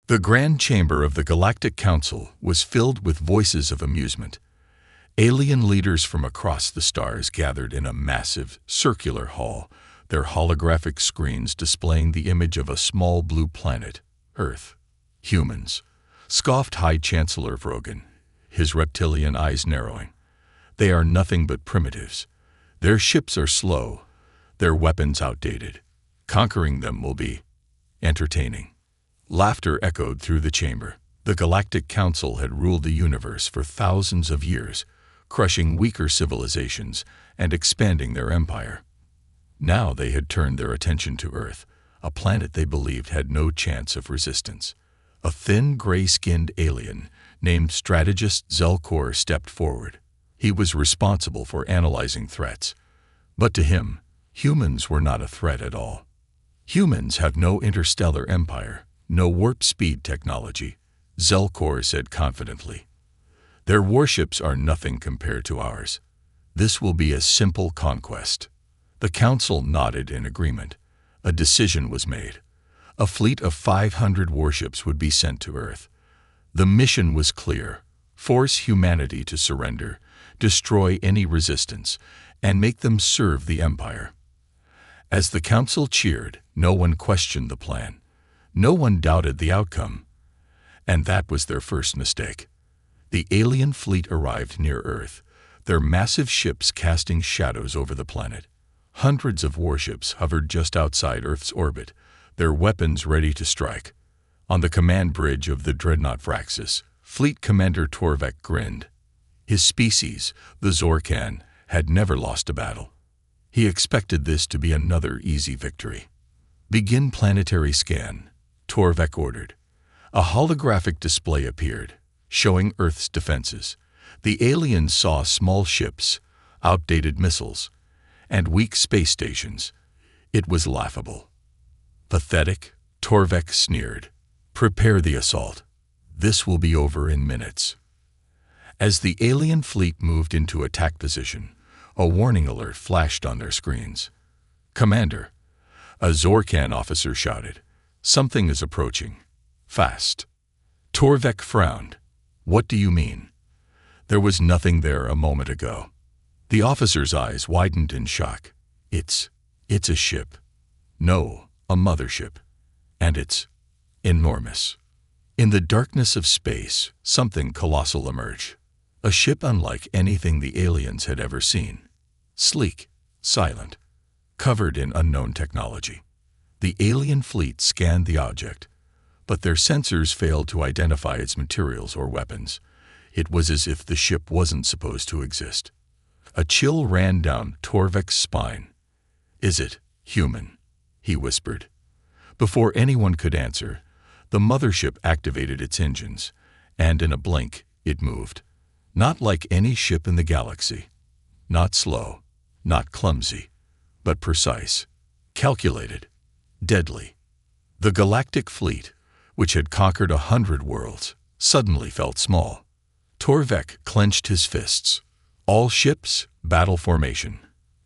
The grand chamber of the Galactic Council was filled with voices of amusement. Alien leaders from across the stars gathered in a massive, circular hall, their holographic screens displaying the image of a small blue planet, Earth. Humans, scoffed High Chancellor Vrogan, his reptilian eyes narrowing. They are nothing but primitives. Their ships are slow, their weapons outdated. Conquering them will be entertaining. Laughter echoed through the chamber. The Galactic Council had ruled the universe for thousands of years, crushing weaker civilizations and expanding their empire. Now they had turned their attention to Earth, a planet they believed had no chance of resistance. A thin, gray-skinned alien named strategist Zelkor stepped forward. He was responsible for analyzing threats. But to him, humans were not a threat at all. Humans have no interstellar empire, no warp-speed technology, Zelkor said confidently. Their warships are nothing compared to ours. This will be a simple conquest. The council nodded in agreement. A decision was made. A fleet of 500 warships would be sent to Earth. The mission was clear: force humanity to surrender, destroy any resistance, and make them serve the Empire. As the council cheered, no one questioned the plan. No one doubted the outcome. And that was their first mistake. The alien fleet arrived near Earth, their massive ships casting shadows over the planet. Hundreds of warships hovered just outside Earth's orbit, their weapons ready to strike. On the command bridge of the dreadnought Vraxis, Fleet Commander Torvek grinned. His species, the Zorkan, had never lost a battle. He expected this to be another easy victory. Begin planetary scan, Torvek ordered. A holographic display appeared, showing Earth's defenses. The aliens saw small ships, outdated missiles, and weak space stations. It was laughable. Pathetic, Torvek sneered. Prepare the assault. This will be over in minutes. As the alien fleet moved into attack position, a warning alert flashed on their screens. Commander, a Zorkan officer shouted. Something is approaching. Fast. Torvek frowned. What do you mean? There was nothing there a moment ago. The officer's eyes widened in shock. It's a ship. No, a mothership. And it's enormous. In the darkness of space, something colossal emerged. A ship unlike anything the aliens had ever seen. Sleek, silent, covered in unknown technology. The alien fleet scanned the object, but their sensors failed to identify its materials or weapons. It was as if the ship wasn't supposed to exist. A chill ran down Torvek's spine. Is it human? He whispered. Before anyone could answer, the mothership activated its engines, and in a blink, it moved. Not like any ship in the galaxy. Not slow, not clumsy, but precise, calculated, deadly. The Galactic fleet, which had conquered 100 worlds, suddenly felt small. Torvek clenched his fists. All ships, battle formation.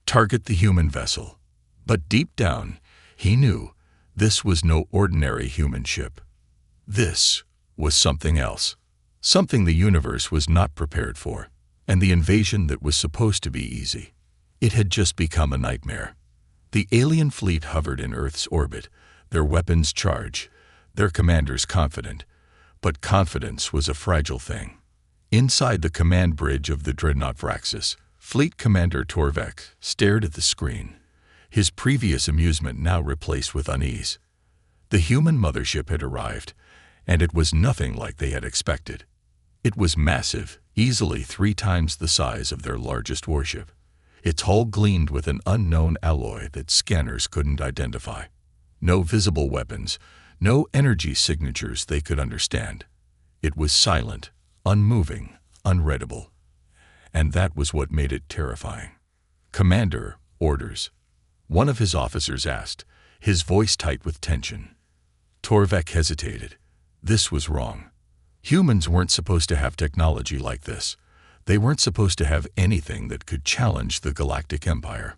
Target the human vessel. But deep down, he knew this was no ordinary human ship. This was something else. Something the universe was not prepared for, and the invasion that was supposed to be easy. It had just become a nightmare. The alien fleet hovered in Earth's orbit, their weapons charged, their commanders confident. But confidence was a fragile thing. Inside the command bridge of the dreadnought Vraxis, Fleet Commander Torvek stared at the screen, his previous amusement now replaced with unease. The human mothership had arrived, and it was nothing like they had expected. It was massive, easily 3 times the size of their largest warship. Its hull gleamed with an unknown alloy that scanners couldn't identify. No visible weapons, no energy signatures they could understand. It was silent, unmoving, unreadable. And that was what made it terrifying. Commander, orders. One of his officers asked, his voice tight with tension. Torvek hesitated. This was wrong. Humans weren't supposed to have technology like this. They weren't supposed to have anything that could challenge the Galactic Empire.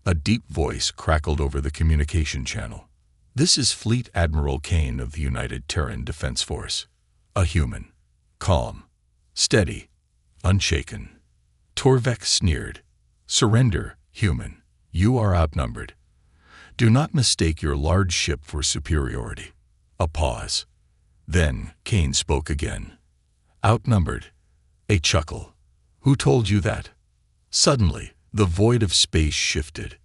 A deep voice crackled over the communication channel. This is Fleet Admiral Kane of the United Terran Defense Force. A human. Calm. Steady. Unshaken. Torvek sneered. Surrender, human. You are outnumbered. Do not mistake your large ship for superiority. A pause. Then Kane spoke again. Outnumbered. A chuckle. Who told you that? Suddenly, the void of space shifted.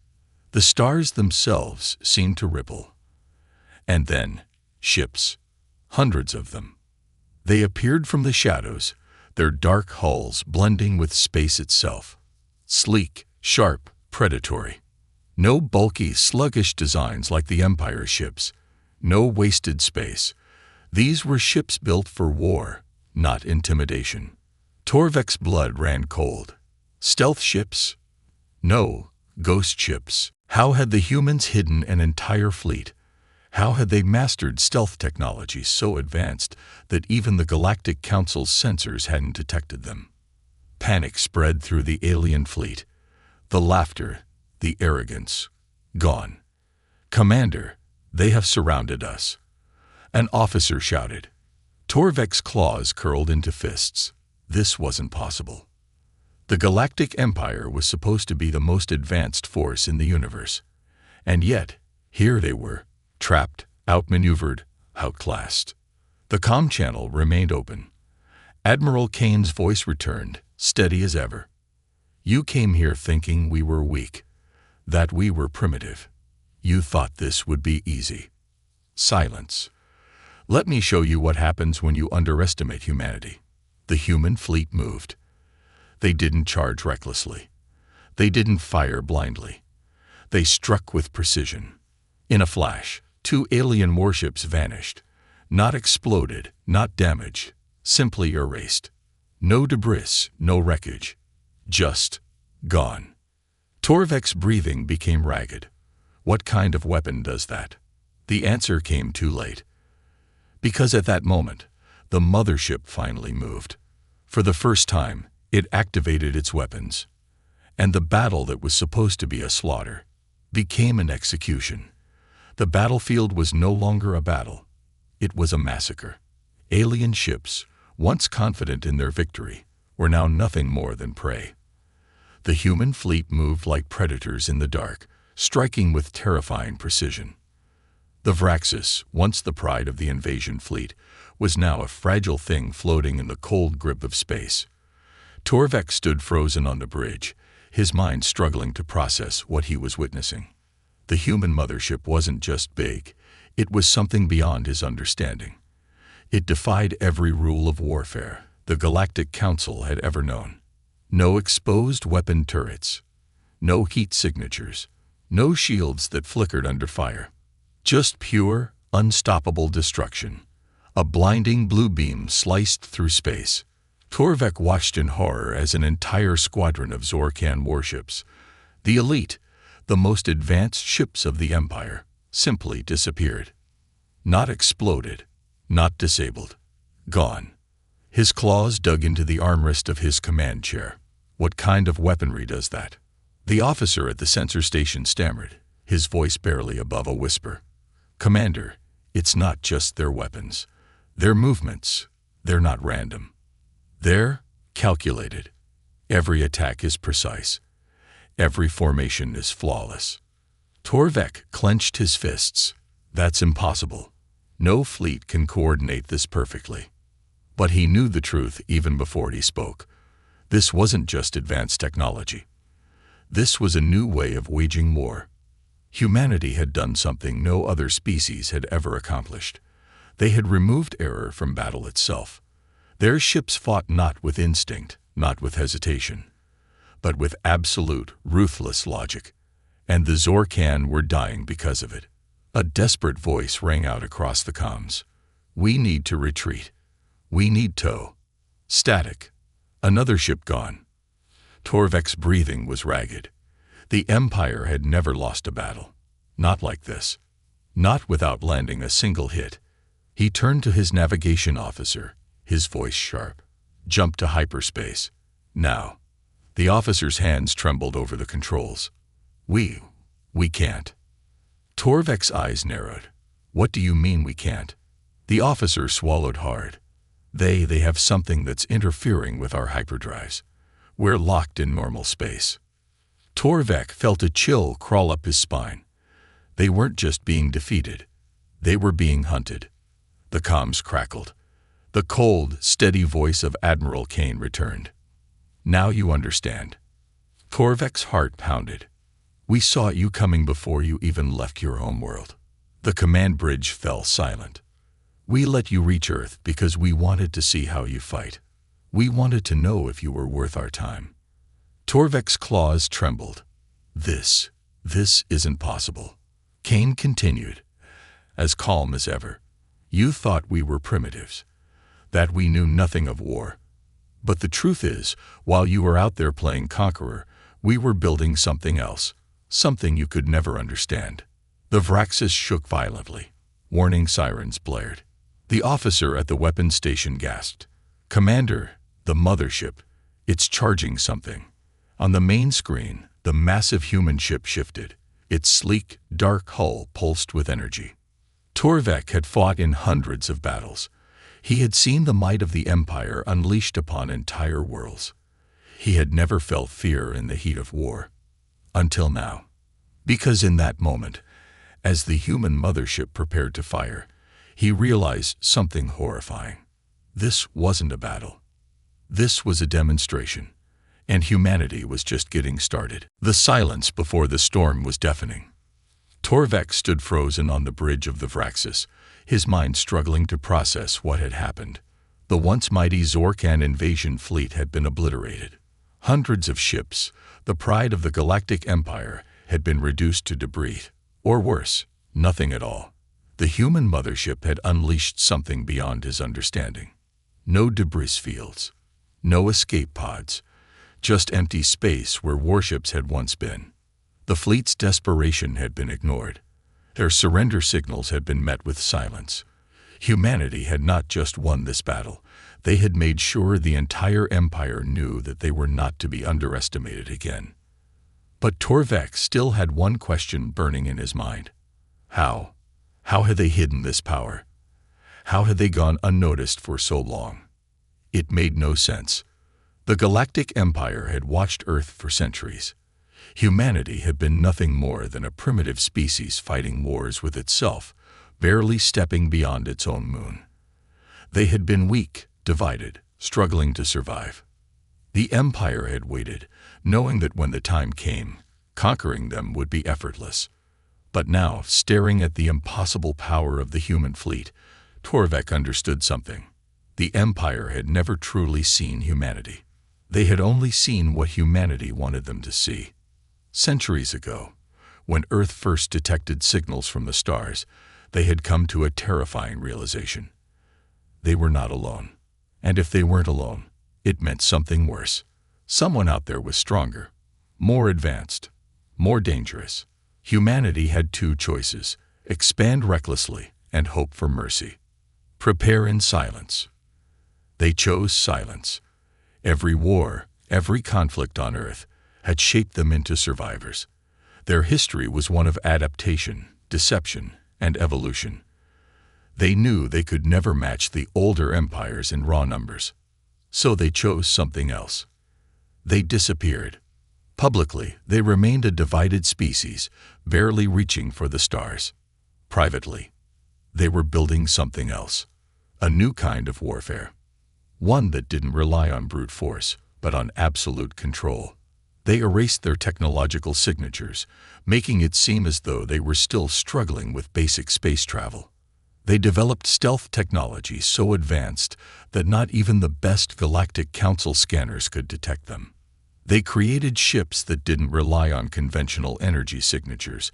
The stars themselves seemed to ripple. And then, ships. Hundreds of them. They appeared from the shadows, their dark hulls blending with space itself. Sleek, sharp, predatory. No bulky, sluggish designs like the Empire ships. No wasted space. These were ships built for war, not intimidation. Torvek's blood ran cold. Stealth ships? No, ghost ships. How had the humans hidden an entire fleet? How had they mastered stealth technology so advanced that even the Galactic Council's sensors hadn't detected them? Panic spread through the alien fleet. The laughter, the arrogance, gone. Commander, they have surrounded us. An officer shouted. Torvek's claws curled into fists. This wasn't possible. The Galactic Empire was supposed to be the most advanced force in the universe. And yet, here they were, trapped, outmaneuvered, outclassed. The comm channel remained open. Admiral Kane's voice returned, steady as ever. You came here thinking we were weak, that we were primitive. You thought this would be easy. Silence. Let me show you what happens when you underestimate humanity. The human fleet moved. They didn't charge recklessly. They didn't fire blindly. They struck with precision. In a flash, 2 alien warships vanished. Not exploded, not damaged, simply erased. No debris, no wreckage. Just gone. Torvek's breathing became ragged. What kind of weapon does that? The answer came too late. Because at that moment, the Mothership finally moved. For the first time, it activated its weapons. And the battle that was supposed to be a slaughter became an execution. The battlefield was no longer a battle. It was a massacre. Alien ships, once confident in their victory, were now nothing more than prey. The human fleet moved like predators in the dark, striking with terrifying precision. The Vraxis, once the pride of the invasion fleet, was now a fragile thing floating in the cold grip of space. Torvek stood frozen on the bridge, his mind struggling to process what he was witnessing. The human mothership wasn't just big, it was something beyond his understanding. It defied every rule of warfare the Galactic Council had ever known. No exposed weapon turrets, no heat signatures, no shields that flickered under fire. Just pure, unstoppable destruction. A blinding blue beam sliced through space. Torvek watched in horror as an entire squadron of Zorkan warships, the elite, the most advanced ships of the Empire, simply disappeared. Not exploded, not disabled. Gone. His claws dug into the armrest of his command chair. What kind of weaponry does that? The officer at the sensor station stammered, his voice barely above a whisper. Commander, it's not just their weapons. Their movements, they're not random. They're calculated. Every attack is precise. Every formation is flawless. Torvek clenched his fists. That's impossible. No fleet can coordinate this perfectly. But he knew the truth even before he spoke. This wasn't just advanced technology. This was a new way of waging war. Humanity had done something no other species had ever accomplished. They had removed error from battle itself. Their ships fought not with instinct, not with hesitation, but with absolute, ruthless logic. And the Zorkan were dying because of it. A desperate voice rang out across the comms. We need to retreat. We need tow. Static. Another ship gone. Torvek's breathing was ragged. The Empire had never lost a battle. Not like this. Not without landing a single hit. He turned to his navigation officer, his voice sharp. Jump to hyperspace. Now. The officer's hands trembled over the controls. We can't. Torvek's eyes narrowed. "What do you mean we can't?" The officer swallowed hard. They have something that's interfering with our hyperdrives. We're locked in normal space." Torvek felt a chill crawl up his spine. They weren't just being defeated. They were being hunted. The comms crackled. The cold, steady voice of Admiral Kane returned. "Now you understand." Torvek's heart pounded. "We saw you coming before you even left your homeworld." The command bridge fell silent. "We let you reach Earth because we wanted to see how you fight. We wanted to know if you were worth our time." Torvek's claws trembled. This isn't possible." Kane continued, as calm as ever. "You thought we were primitives, that we knew nothing of war. But the truth is, while you were out there playing conqueror, we were building something else, something you could never understand." The Vraxis shook violently. Warning sirens blared. The officer at the weapons station gasped. "Commander, the Mothership, it's charging something." On the main screen, the massive human ship shifted. Its sleek, dark hull pulsed with energy. Torvek had fought in hundreds of battles. He had seen the might of the Empire unleashed upon entire worlds. He had never felt fear in the heat of war. Until now. Because in that moment, as the human mothership prepared to fire, he realized something horrifying. This wasn't a battle. This was a demonstration, and humanity was just getting started. The silence before the storm was deafening. Torvek stood frozen on the bridge of the Vraxis, his mind struggling to process what had happened. The once mighty Zorkan invasion fleet had been obliterated. Hundreds of ships, the pride of the Galactic Empire, had been reduced to debris. Or worse, nothing at all. The human mothership had unleashed something beyond his understanding. No debris fields, no escape pods, just empty space where warships had once been. The fleet's desperation had been ignored. Their surrender signals had been met with silence. Humanity had not just won this battle. They had made sure the entire empire knew that they were not to be underestimated again. But Torvek still had one question burning in his mind. How? How had they hidden this power? How had they gone unnoticed for so long? It made no sense. The Galactic Empire had watched Earth for centuries. Humanity had been nothing more than a primitive species fighting wars with itself, barely stepping beyond its own moon. They had been weak, divided, struggling to survive. The Empire had waited, knowing that when the time came, conquering them would be effortless. But now, staring at the impossible power of the human fleet, Torvek understood something. The Empire had never truly seen humanity. They had only seen what humanity wanted them to see. Centuries ago, when Earth first detected signals from the stars, they had come to a terrifying realization. They were not alone. And if they weren't alone, it meant something worse. Someone out there was stronger, more advanced, more dangerous. Humanity had two choices: expand recklessly and hope for mercy. Prepare in silence. They chose silence. Every war, every conflict on Earth had shaped them into survivors. Their history was one of adaptation, deception, and evolution. They knew they could never match the older empires in raw numbers. So they chose something else. They disappeared. Publicly, they remained a divided species, barely reaching for the stars. Privately, they were building something else. A new kind of warfare. One that didn't rely on brute force, but on absolute control. They erased their technological signatures, making it seem as though they were still struggling with basic space travel. They developed stealth technology so advanced that not even the best Galactic Council scanners could detect them. They created ships that didn't rely on conventional energy signatures,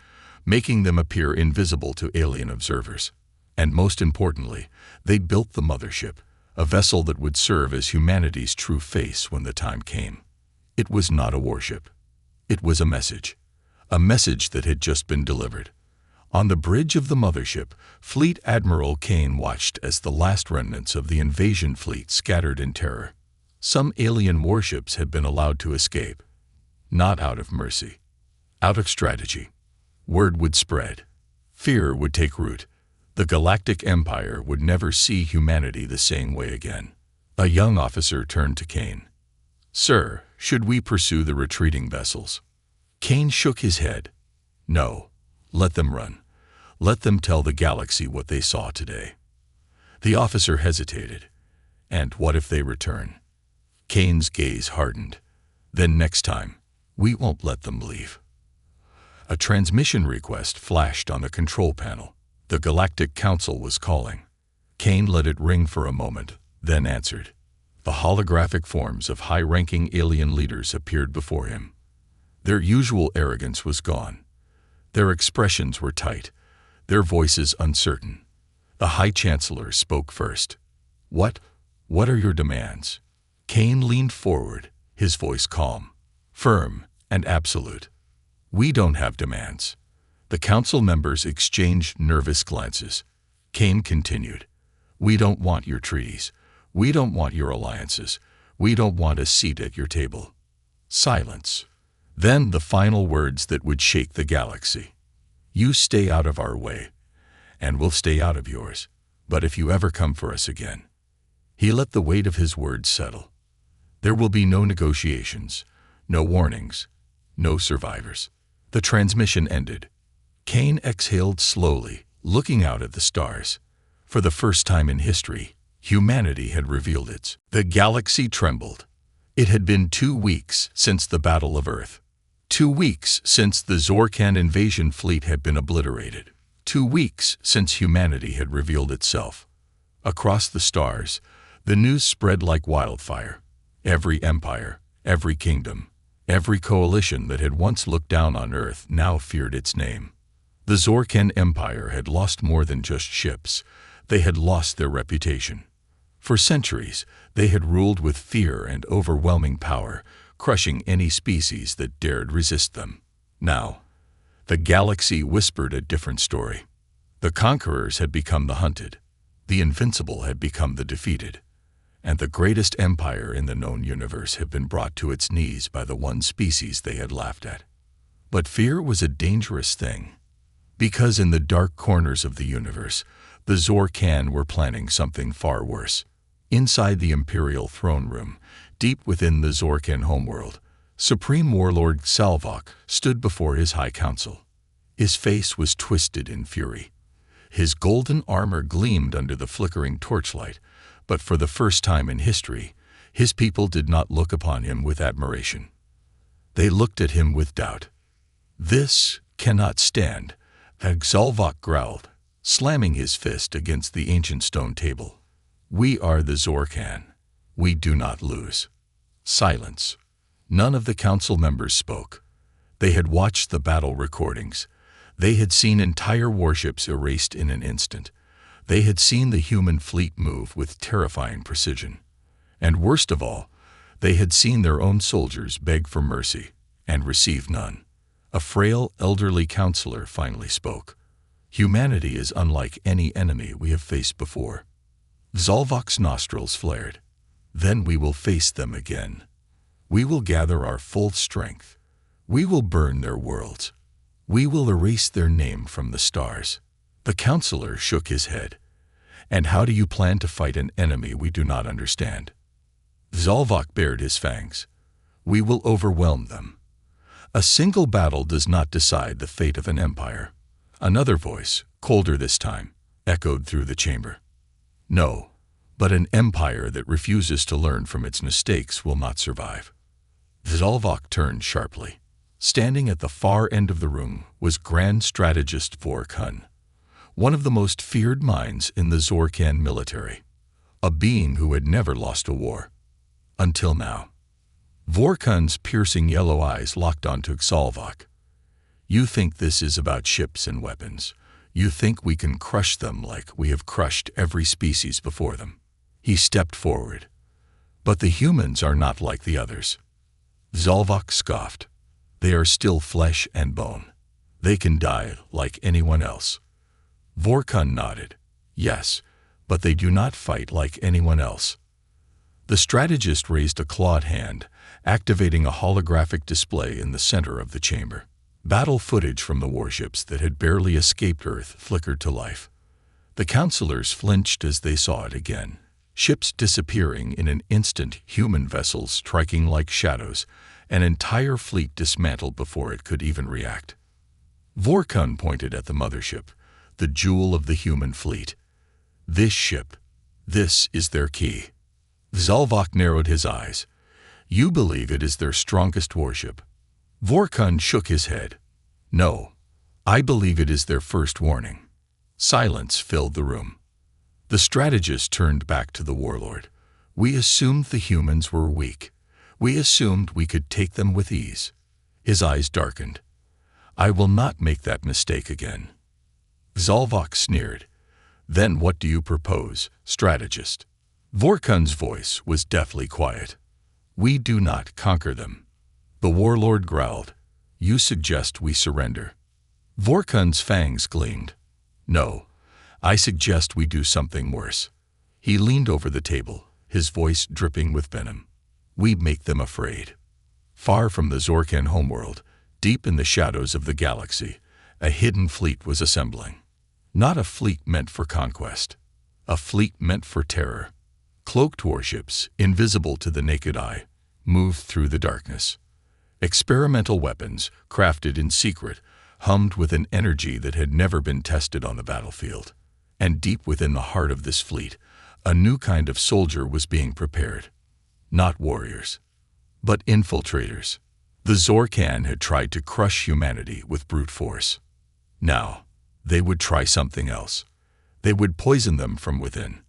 making them appear invisible to alien observers. And most importantly, they built the Mothership, a vessel that would serve as humanity's true face when the time came. It was not a warship. It was a message that had just been delivered. On the bridge of the Mothership, Fleet Admiral Kane watched as the last remnants of the invasion fleet scattered in terror. Some alien warships had been allowed to escape. Not out of mercy. Out of strategy. Word would spread. Fear would take root. The Galactic Empire would never see humanity the same way again. A young officer turned to Kane. "Sir, should we pursue the retreating vessels?" Kane shook his head. "No. Let them run. Let them tell the galaxy what they saw today." The officer hesitated. "And what if they return?" Kane's gaze hardened. "Then next time, we won't let them leave." A transmission request flashed on the control panel. The Galactic Council was calling. Kane let it ring for a moment, then answered. The holographic forms of high-ranking alien leaders appeared before him. Their usual arrogance was gone. Their expressions were tight, their voices uncertain. The High Chancellor spoke first. What are your demands?" Kane leaned forward, his voice calm, firm, and absolute. "We don't have demands." The council members exchanged nervous glances. Kane continued. "We don't want your treaties. We don't want your alliances. We don't want a seat at your table." Silence. Then the final words that would shake the galaxy. "You stay out of our way, and we'll stay out of yours. But if you ever come for us again..." He let the weight of his words settle. There will be no negotiations, no warnings, no survivors. The transmission ended. Kane exhaled slowly, looking out at the stars. For the first time in history, humanity had revealed its. The galaxy trembled. It had been 2 weeks since the Battle of Earth. 2 weeks since the Zorkan invasion fleet had been obliterated. 2 weeks since humanity had revealed itself. Across the stars, the news spread like wildfire. Every empire, every kingdom, every coalition that had once looked down on Earth now feared its name. The Zorkan Empire had lost more than just ships. They had lost their reputation. For centuries, they had ruled with fear and overwhelming power, crushing any species that dared resist them. Now, the galaxy whispered a different story. The conquerors had become the hunted. The invincible had become the defeated. And the greatest empire in the known universe had been brought to its knees by the one species they had laughed at. But fear was a dangerous thing. Because in the dark corners of the universe, the Zorkan were planning something far worse. Inside the Imperial throne room, deep within the Zorkan homeworld, Supreme Warlord Salvok stood before his High Council. His face was twisted in fury. His golden armor gleamed under the flickering torchlight, but for the first time in history, his people did not look upon him with admiration. They looked at him with doubt. "This cannot stand," Salvok growled, slamming his fist against the ancient stone table. "We are the Zorkan. We do not lose." Silence. None of the council members spoke. They had watched the battle recordings. They had seen entire warships erased in an instant. They had seen the human fleet move with terrifying precision. And worst of all, they had seen their own soldiers beg for mercy and receive none. A frail, elderly counselor finally spoke. "Humanity is unlike any enemy we have faced before." Zalvok's nostrils flared. "Then we will face them again. We will gather our full strength. We will burn their worlds. We will erase their name from the stars." The counselor shook his head. "And how do you plan to fight an enemy we do not understand?" Zalvok bared his fangs. "We will overwhelm them. A single battle does not decide the fate of an empire." Another voice, colder this time, echoed through the chamber. "No, but an empire that refuses to learn from its mistakes will not survive." Zalvok turned sharply. Standing at the far end of the room was Grand Strategist Vorkun, one of the most feared minds in the Zorkan military, a being who had never lost a war. Until now. Vorkun's piercing yellow eyes locked onto Zalvok. "You think this is about ships and weapons. You think we can crush them like we have crushed every species before them." He stepped forward. "But the humans are not like the others." Zalvok scoffed. "They are still flesh and bone. They can die like anyone else." Vorkun nodded. "Yes, but they do not fight like anyone else." The strategist raised a clawed hand, activating a holographic display in the center of the chamber. Battle footage from the warships that had barely escaped Earth flickered to life. The counselors flinched as they saw it again. Ships disappearing in an instant, human vessels striking like shadows, an entire fleet dismantled before it could even react. Vorkun pointed at the Mothership, the jewel of the human fleet. This ship, this is their key. Zalvok narrowed his eyes. You believe it is their strongest warship? Vorkun shook his head. No, I believe it is their first warning. Silence filled the room. The strategist turned back to the warlord. We assumed the humans were weak. We assumed we could take them with ease. His eyes darkened. I will not make that mistake again. Zalvok sneered. Then what do you propose, strategist? Vorkun's voice was deathly quiet. We do not conquer them. The warlord growled. You suggest we surrender. Vorkun's fangs gleamed. No, I suggest we do something worse. He leaned over the table, his voice dripping with venom. We make them afraid. Far from the Zorkan homeworld, deep in the shadows of the galaxy, a hidden fleet was assembling. Not a fleet meant for conquest. A fleet meant for terror. Cloaked warships, invisible to the naked eye, moved through the darkness. Experimental weapons, crafted in secret, hummed with an energy that had never been tested on the battlefield. And deep within the heart of this fleet, a new kind of soldier was being prepared. Not warriors, but infiltrators. The Zorkan had tried to crush humanity with brute force. Now, they would try something else. They would poison them from within.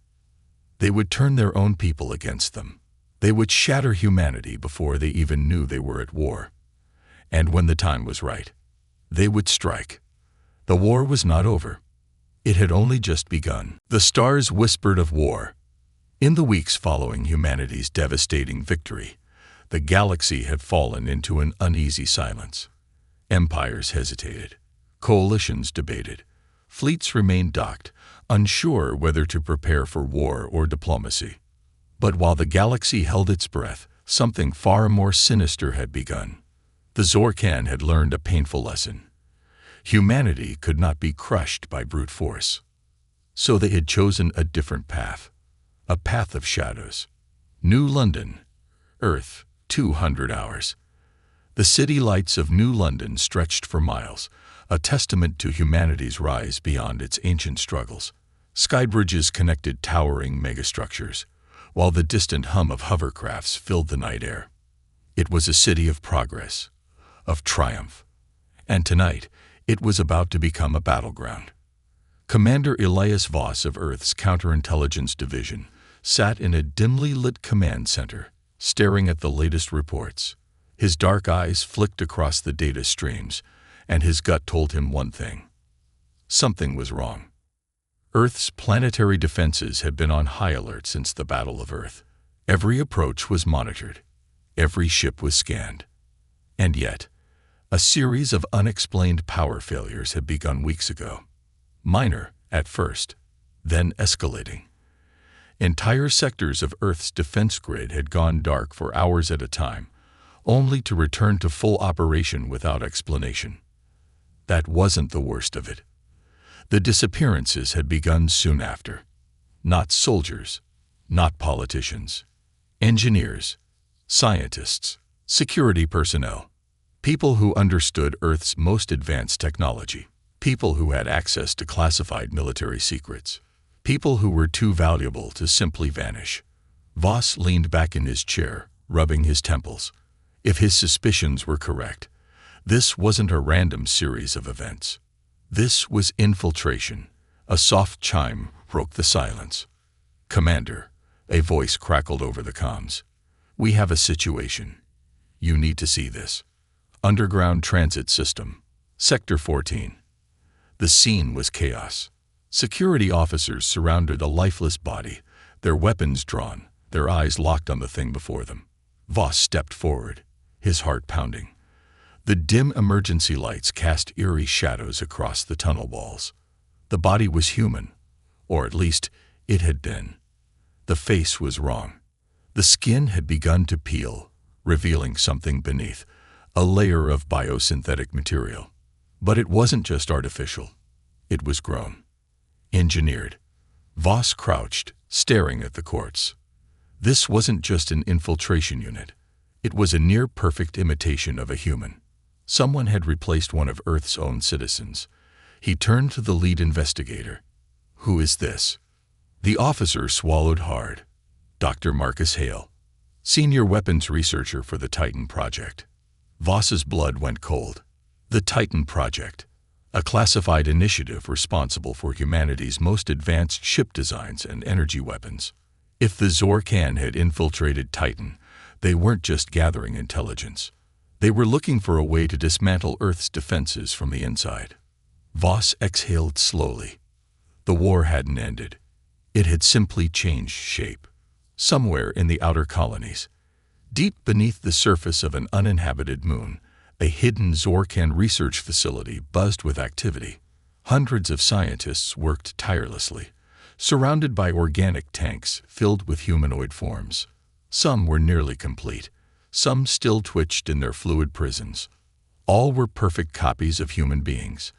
They would turn their own people against them. They would shatter humanity before they even knew they were at war. And when the time was right, they would strike. The war was not over. It had only just begun. The stars whispered of war. In the weeks following humanity's devastating victory, the galaxy had fallen into an uneasy silence. Empires hesitated. Coalitions debated. Fleets remained docked, unsure whether to prepare for war or diplomacy. But while the galaxy held its breath, something far more sinister had begun. The Zorkan had learned a painful lesson. Humanity could not be crushed by brute force. So they had chosen a different path. A path of shadows. New London. Earth, 200 hours. The city lights of New London stretched for miles, a testament to humanity's rise beyond its ancient struggles. Skybridges connected towering megastructures, while the distant hum of hovercrafts filled the night air. It was a city of progress, of triumph. And tonight, it was about to become a battleground. Commander Elias Voss of Earth's Counterintelligence Division sat in a dimly lit command center, staring at the latest reports. His dark eyes flicked across the data streams, and his gut told him one thing. Something was wrong. Earth's planetary defenses had been on high alert since the Battle of Earth. Every approach was monitored. Every ship was scanned. And yet, a series of unexplained power failures had begun weeks ago. Minor, at first, then escalating. Entire sectors of Earth's defense grid had gone dark for hours at a time, only to return to full operation without explanation. That wasn't the worst of it. The disappearances had begun soon after. Not soldiers, not politicians. Engineers, scientists, security personnel. People who understood Earth's most advanced technology. People who had access to classified military secrets. People who were too valuable to simply vanish. Voss leaned back in his chair, rubbing his temples. If his suspicions were correct, this wasn't a random series of events. This was infiltration. A soft chime broke the silence. Commander, a voice crackled over the comms. We have a situation. You need to see this. Underground transit system. Sector 14. The scene was chaos. Security officers surrounded a lifeless body, their weapons drawn, their eyes locked on the thing before them. Voss stepped forward, his heart pounding. The dim emergency lights cast eerie shadows across the tunnel walls. The body was human, or at least it had been. The face was wrong. The skin had begun to peel, revealing something beneath, a layer of biosynthetic material. But it wasn't just artificial. It was grown. Engineered. Voss crouched, staring at the quartz. This wasn't just an infiltration unit. It was a near-perfect imitation of a human. Someone had replaced one of Earth's own citizens. He turned to the lead investigator. "Who is this?" The officer swallowed hard. "Dr. Marcus Hale, senior weapons researcher for the Titan Project." Voss's blood went cold. The Titan Project, a classified initiative responsible for humanity's most advanced ship designs and energy weapons. If the Zorkan had infiltrated Titan, they weren't just gathering intelligence. They were looking for a way to dismantle Earth's defenses from the inside. Voss exhaled slowly. The war hadn't ended. It had simply changed shape. Somewhere in the outer colonies, deep beneath the surface of an uninhabited moon, a hidden Zorkan research facility buzzed with activity. Hundreds of scientists worked tirelessly, surrounded by organic tanks filled with humanoid forms. Some were nearly complete. Some still twitched in their fluid prisons. All were perfect copies of human beings.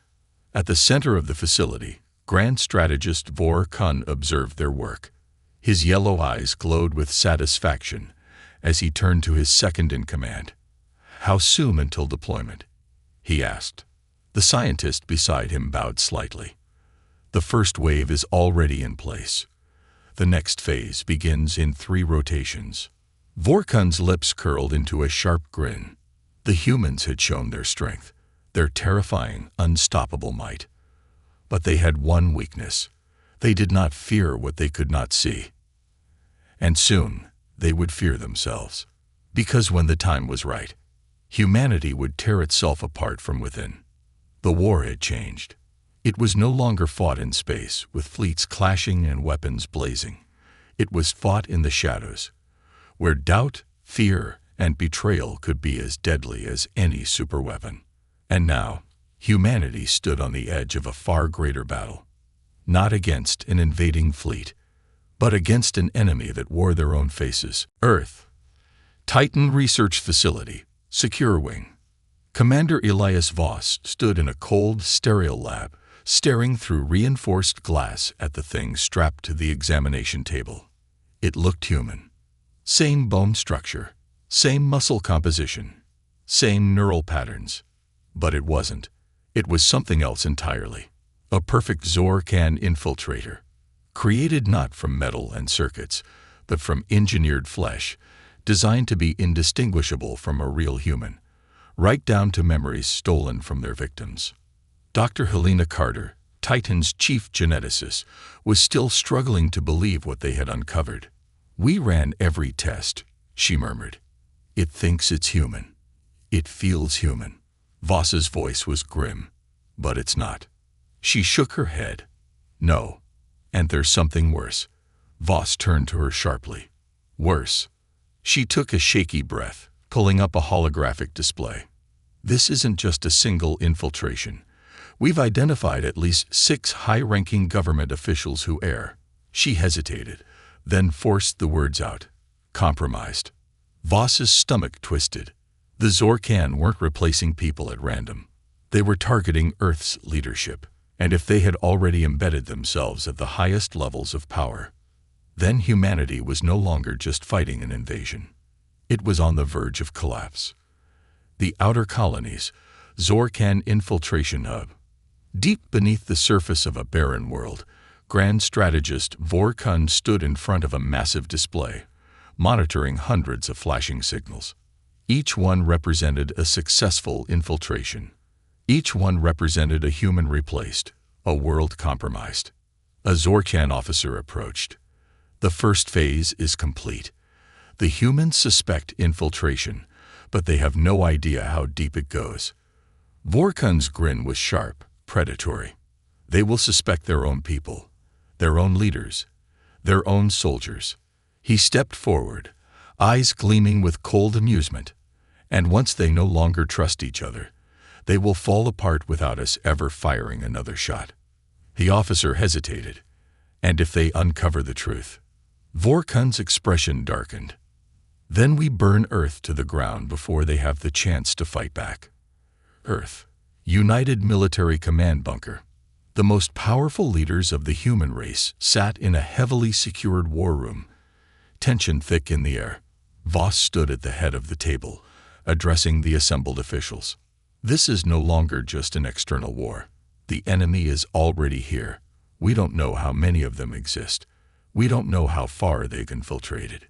At the center of the facility, Grand Strategist Vor Kun observed their work. His yellow eyes glowed with satisfaction as he turned to his second-in-command. "How soon until deployment?" he asked. The scientist beside him bowed slightly. "The first wave is already in place. The next phase begins in 3 rotations." Vorkun's lips curled into a sharp grin. The humans had shown their strength, their terrifying, unstoppable might. But they had one weakness. They did not fear what they could not see. And soon, they would fear themselves. Because when the time was right, humanity would tear itself apart from within. The war had changed. It was no longer fought in space, with fleets clashing and weapons blazing. It was fought in the shadows, where doubt, fear, and betrayal could be as deadly as any superweapon. And now, humanity stood on the edge of a far greater battle. Not against an invading fleet, but against an enemy that wore their own faces. Earth. Titan Research Facility, Secure Wing. Commander Elias Voss stood in a cold, sterile lab, staring through reinforced glass at the thing strapped to the examination table. It looked human. Same bone structure, same muscle composition, same neural patterns. But it wasn't. It was something else entirely. A perfect Zorkan infiltrator, created not from metal and circuits, but from engineered flesh, designed to be indistinguishable from a real human, right down to memories stolen from their victims. Dr. Helena Carter, Titan's chief geneticist, was still struggling to believe what they had uncovered. "We ran every test," she murmured. "It thinks it's human. It feels human." Voss's voice was grim. "But it's not." She shook her head. "No. And there's something worse." Voss turned to her sharply. "Worse." She took a shaky breath, pulling up a holographic display. "This isn't just a single infiltration. We've identified at least 6 high-ranking government officials who err." She hesitated, then forced the words out. "Compromised." Voss's stomach twisted. The Zorkan weren't replacing people at random. They were targeting Earth's leadership, and if they had already embedded themselves at the highest levels of power, then humanity was no longer just fighting an invasion. It was on the verge of collapse. The outer colonies, Zorkan infiltration hub. Deep beneath the surface of a barren world, Grand Strategist Vor Kun stood in front of a massive display, monitoring hundreds of flashing signals. Each one represented a successful infiltration. Each one represented a human replaced, a world compromised. A Zorkan officer approached. "The first phase is complete. The humans suspect infiltration, but they have no idea how deep it goes." Vorkun's grin was sharp, predatory. "They will suspect their own people, their own leaders, their own soldiers." He stepped forward, eyes gleaming with cold amusement. "And once they no longer trust each other, they will fall apart without us ever firing another shot." The officer hesitated. "And if they uncover the truth?" Vorkun's expression darkened. "Then we burn Earth to the ground before they have the chance to fight back." Earth. United Military Command Bunker. The most powerful leaders of the human race sat in a heavily secured war room, tension thick in the air. Voss stood at the head of the table, addressing the assembled officials. This is no longer just an external war. The enemy is already here. We don't know how many of them exist. We don't know how far they've infiltrated.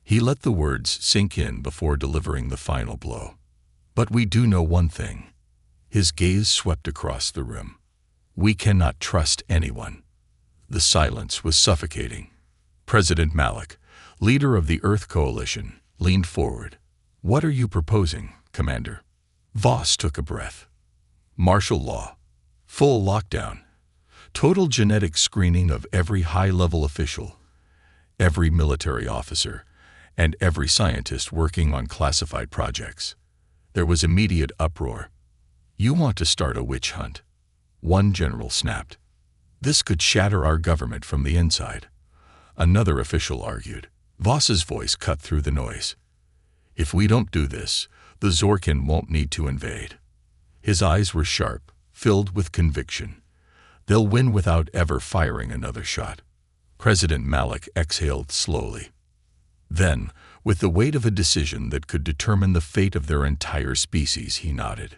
He let the words sink in before delivering the final blow. But we do know one thing. His gaze swept across the room. We cannot trust anyone. The silence was suffocating. President Malik, leader of the Earth Coalition, leaned forward. What are you proposing, Commander? Voss took a breath. Martial law. Full lockdown. Total genetic screening of every high-level official, every military officer, and every scientist working on classified projects. There was immediate uproar. You want to start a witch hunt? One general snapped. This could shatter our government from the inside. Another official argued. Voss's voice cut through the noise. If we don't do this, the Zorkin won't need to invade. His eyes were sharp, filled with conviction. They'll win without ever firing another shot. President Malik exhaled slowly. Then, with the weight of a decision that could determine the fate of their entire species, he nodded.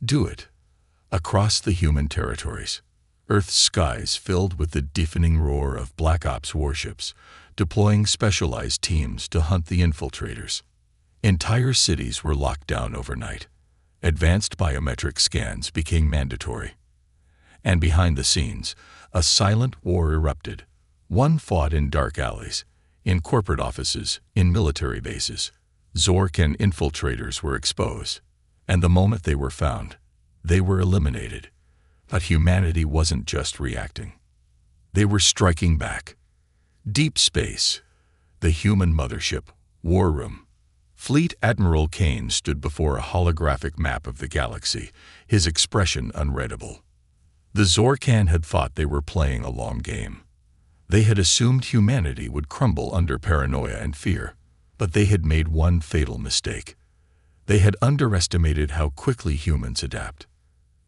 Do it. Across the human territories, Earth's skies filled with the deafening roar of Black Ops warships, deploying specialized teams to hunt the infiltrators. Entire cities were locked down overnight. Advanced biometric scans became mandatory. And behind the scenes, a silent war erupted. One fought in dark alleys, in corporate offices, in military bases. Zorkin infiltrators were exposed, and the moment they were found, they were eliminated. But humanity wasn't just reacting. They were striking back. Deep space, the human mothership, war room. Fleet Admiral Kane stood before a holographic map of the galaxy, his expression unreadable. The Zorkan had thought they were playing a long game. They had assumed humanity would crumble under paranoia and fear, but they had made one fatal mistake. They had underestimated how quickly humans adapt.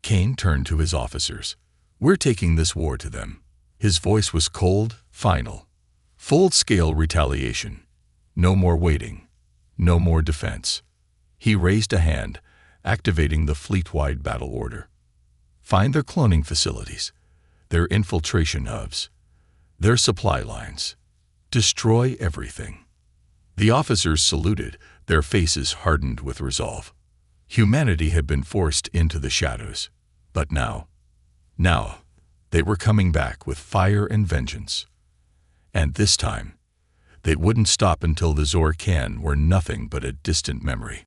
Kane turned to his officers. We're taking this war to them. His voice was cold, final. Full-scale retaliation. No more waiting. No more defense. He raised a hand, activating the fleet-wide battle order. Find their cloning facilities, their infiltration hubs, their supply lines. Destroy everything. The officers saluted, their faces hardened with resolve. Humanity had been forced into the shadows. But now, they were coming back with fire and vengeance. And this time, they wouldn't stop until the Zorkan were nothing but a distant memory.